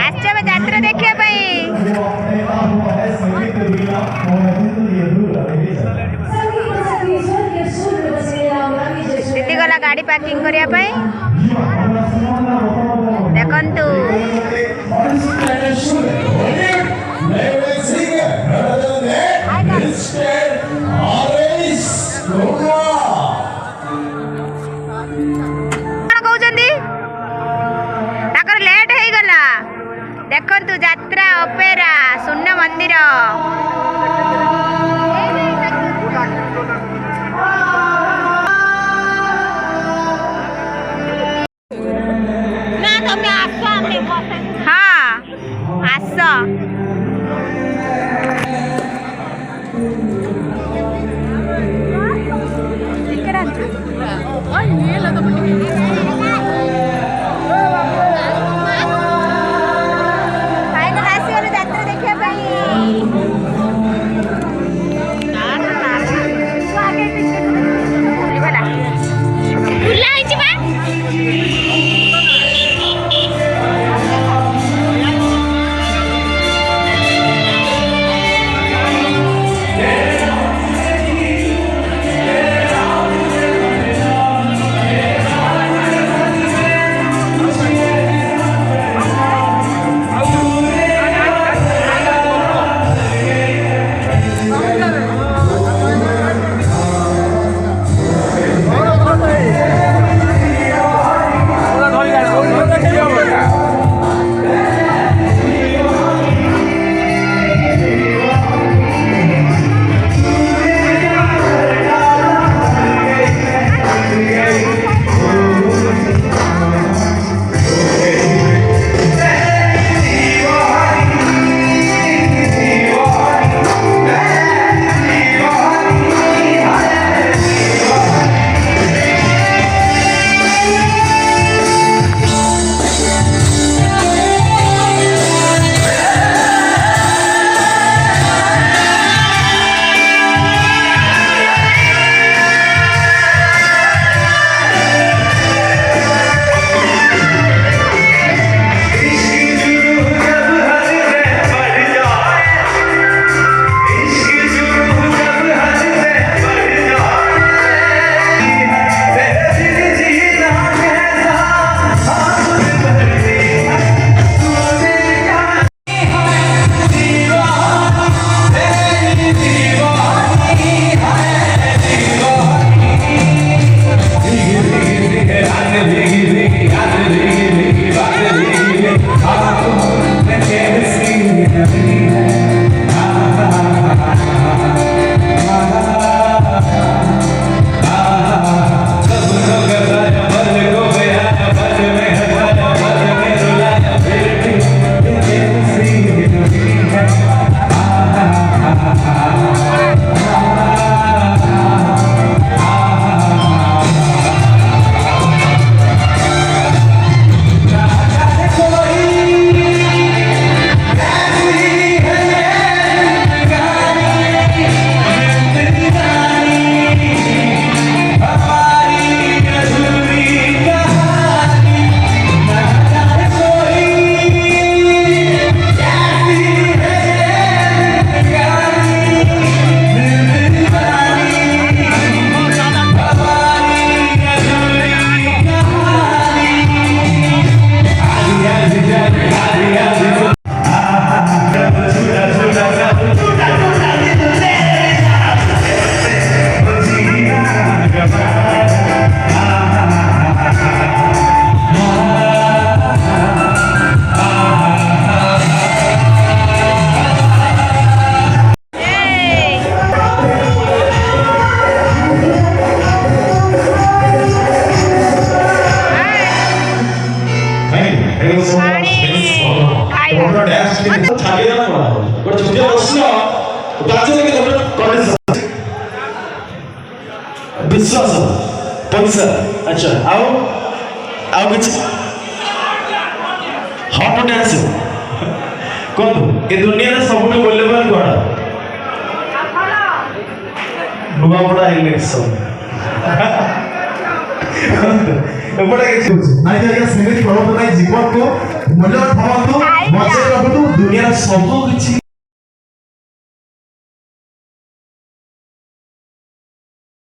आसब यात्रा देखिए दीदी गला गाड़ी पार्किंग करने देखंतु लेट हो गला देखंतु यात्रा ओपेरा शून्य मंदिर हाँ आस विश्वास पैसा अच्छा आओ आओ किसी हॉट डांस कौन ए दुनिया रे सब को बोले बार कोड़ा नुवा बड़ा इलेक्शन ଏପଟେ କିଛି ନାଇଁ ଆଜ୍ଞା ସେମିତି କରନ୍ତୁ ନାହିଁ, ଜୀବନକୁ ମୂଲ୍ୟ ଭାବନ୍ତୁ, ବଞ୍ଚେଇ ରଖନ୍ତୁ, ଦୁନିଆର ସବୁ କିଛି